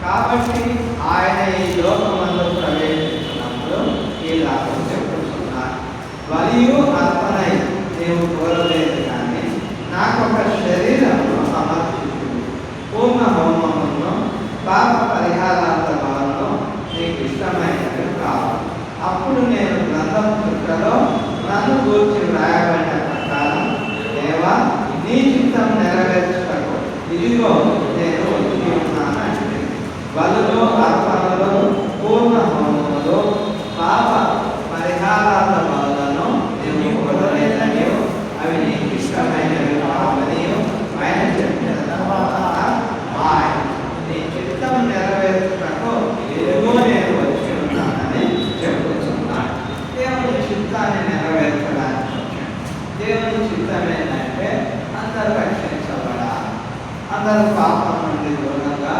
కాబట్టి ఆయన ఈ లోకమందు ప్రవేశించినప్పుడు ఈ లాభం చెప్పుతున్నారు. బలియు అర్పణై నీవు కోరలేదు కానీ నాకు ఒక శరీరమును సమర్పించుము, పూర్ణ హోమమును పాప పరిహారార్థ బలను నీకు ఇష్టమైనవి కావాలి. అప్పుడు నేను గ్రంథం చుట్టలో నన్ను గూర్చి వ్రాయబడిన ప్రకారం దేవా నీ చిత్తం నెరవేర్చుటకు ఇదిగో నేను వచ్చి ఉన్నానంటే బలులో అర్పణలో పూర్ణ హోమములో పాప పరిహారార్థ బలను నేను కోరలేదని అవి నీకు ఇష్టమైనవి కావని ఆయన చెప్పిన తర్వాత ఆయన నీ చిత్తం నెరవేర్చుటకు ఇదిగో నేను వచ్చి ఉన్నానని చెప్పుతున్నాను. దేవుని చిత్తాన్ని నెరవేర్చడానికి వచ్చాను. దేవుని చిత్తం ఏంటంటే అందరూ రక్షించబడాలి, అందరూ పాపం నుండి దూరంగా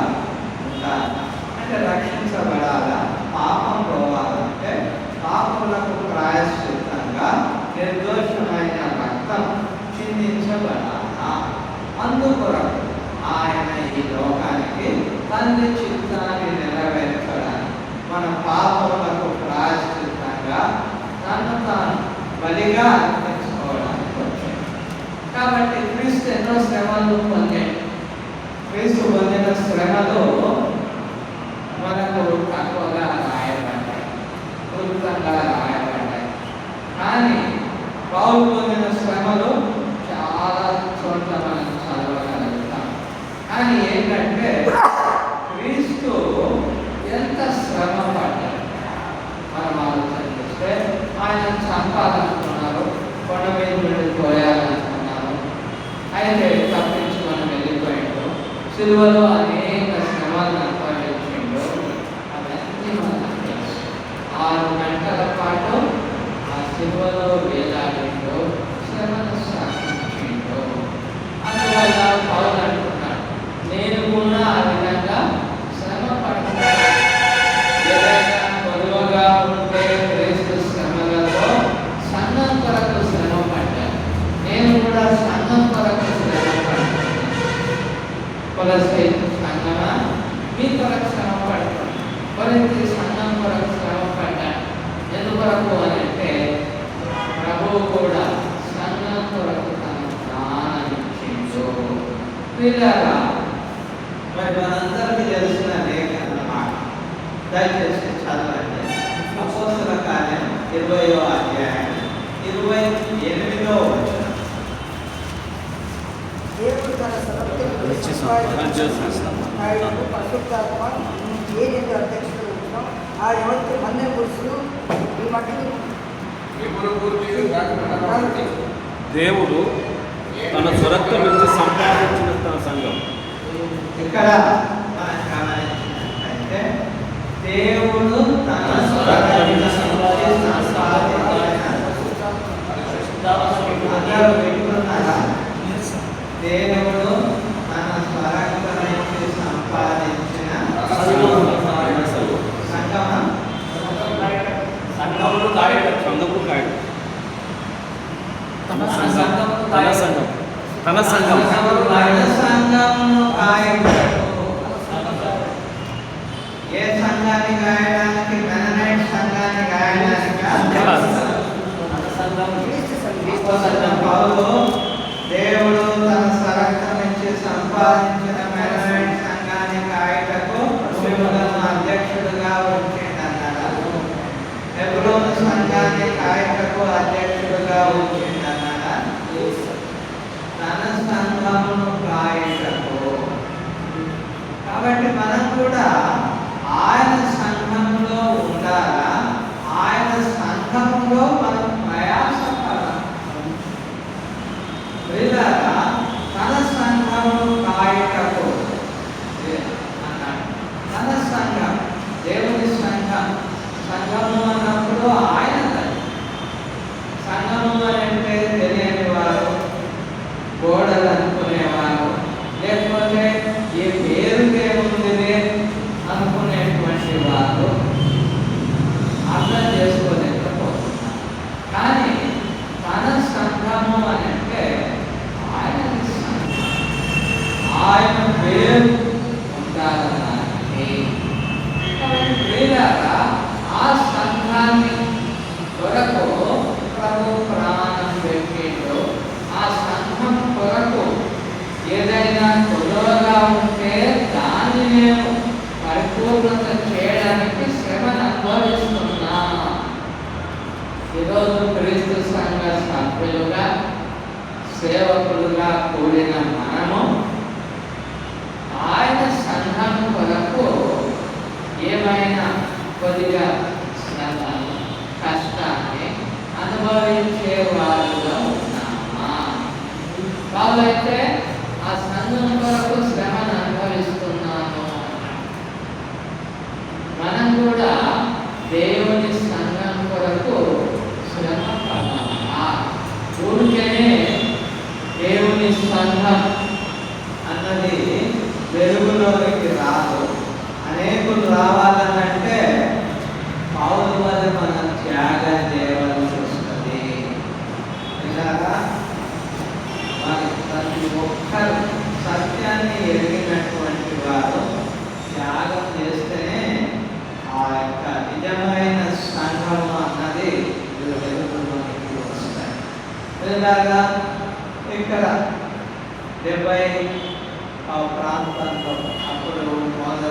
ఉండాలి. అంటే రక్షించబడాలా, పాపం పోవాలంటే పాపములకు ప్రాయశ్చిత్తంగా నిర్దోషమైన రక్తం చిందించబడాలా. అందుకొరకు ఆయన ఈ లోకానికి తండ్రి చిత్తాన్ని నెరవేర్చడానికి మన పాపములకు ప్రాయశ్చిత్తంగా తను తాను బలిగా అర్పించుకోవడానికి వచ్చాడు. కాబట్టి క్రీస్తు ఎన్నో శ్రమలు పొందాడు. క్రీస్తు పొందిన శ్రమలు మనకు తక్కువగా రాయబడ్డాయి, క్లుప్తంగా రాయబడ్డాయి. కానీ పౌలు పొందిన శ్రమలు చాలా చోట్ల మనం చదవగలుగుతాం. కానీ ఏంటంటే క్రీస్తు ఎంత శ్రమ పడ్డాడు మనం ఆలోచన చేస్తే. ఆయన చంపాలనుకున్నారు, కొండ మీద వెళ్ళిపోయాలనుకున్నారు, అయితే తప్పించుకొని వెళ్ళిపోయాడు. సిలువలో అనేక శ్రమలను అనుభవించిండు. అవన్నీ మనకు తెలుసు. 6 గంటల పాటు ఆ సిలువలో వేలాడిండు, శ్రమను సాధించిండు. అందువల్ల పౌలు అంటున్నాడు, నేను కూడా ఆ విధంగా శ్రమ పడుతున్నాను. ఏదైనా పొదువుగా ఉంటే క్రీస్తు శ్రమలలో సంఘం కొరకు శ్రమ పడ్డాను. నేను కూడా సంఘం కొరకు శ్రమ పడుతున్నాను. కొలస్సీ సంఘమా మీ కొరకు శ్రమ పడుతున్నాను, కొరింథీ సంఘం కొరకు శ్రమ పడ్డాను. ఎందుకొరకు అని అంటే ప్రభువు కూడా సంఘం కొరకు తన ప్రాణాన్ని ఇచ్చిండు. పిల్లగా మరి మనందరికీ తెలిసిన లేఖన మాట దయచేసి చదవండి. అపోస్తల కార్యం 20వ అధ్యాయం 28వ వచనం. దేవుడు తన పరిశుద్ధాత్మ ఏ రెండు అధ్యక్షులు ఉంటాం ఆ ఎవరికి మందె పురుషులు ఈ మట్టికి దేవుడు తన స్వరక్తం నుంచి సంపాదించిన తన సంఘం. ఇక్కడ మనం గమనించినట్లయితే దేవుడు తన స్వరక్తం నుంచి సంపాదించిన అందరూ వింటున్నారా? దేవుడు తన స్వరక్తం నుంచి సంపాదించిన సంఘమా? సంఘమును కాయడు, సంఘము కాయడు, తన సంఘం తన సంఘమును కాయడు. ఏ సంఘాన్ని గాయడానికి? మెననైట్ సంఘాన్ని గాయడానికి. పౌలు దేవుడు తన స్వరక్తం నుంచి సంపాదించిన మెననైట్ సంఘాన్ని కాయటకు మిమ్మల్ని అధ్యక్షుడుగా ఉంచిందన్నాడు. హెబ్రోను సంఘాన్ని కాయటకు అధ్యక్షుడుగా ఉంచిందన్నాడు. తన సంఘమును కాయటకు. కాబట్టి మనం కూడా ఆయన సంఘంలో ఉండాలా, ఆయన సంఘంలో మనం ప్రయాసపడాలి. తన సంఘమును కాయటకు అన్నాడు. తన సంఘం దేవుని సంఘం. సంఘము అన్నప్పుడు ఆయన సంఘము అంటే తెలియని వారు, గోడలు అనుకునేవారు, లేకపోతే ఏ పేరుకే ఉంది అనుకునేటువంటి వారు అర్థం చేసుకోలేకపోతున్నారు. ఉంది. కాబట్టి ప్రియులారా, ఆ సంఘాన్ని కొరకు ప్రభు ప్రాణం పెట్టిండు. ఆ సంఘం కొరకు ఏదైనా కొదవగా ఉంటే దాన్ని మేము పరిపూర్ణత చేయడానికి శ్రమను అనుభవిస్తున్నా. ఈరోజు క్రీస్తు సంఘ సభ్యులుగా సేవకులుగా కూడిన మనము ఆయన సంఘం కొరకు ఏమైనా కొద్దిగా శ్రమ కష్టాన్ని అనుభవించే వారుగా ఉన్నామా? వాళ్ళైతే ఆ సంఘం కొరకు శ్రమను అనుభవిస్తున్నాము. మనం కూడా దేవుని సంఘం కొరకు శ్రమ పడాలా? ఊరికేనే దేవుని సంఘం అన్నది వెలుగులోనికి రాదు. అనేకులు రావాలనంటే పౌలు వల్ల మనం త్యాగం చేయవలసి వస్తుంది. ఇలాగా మరి ప్రతి ఒక్కరు సత్యాన్ని ఎరిగినటువంటి వారు త్యాగం చేస్తేనే ఆ యొక్క నిజమైన సంఘం అన్నది వెలుగులోనికి వస్తాయి. ఇలాగా ఇక్కడ 70 ప్రాంతంలో అప్పుడు మోస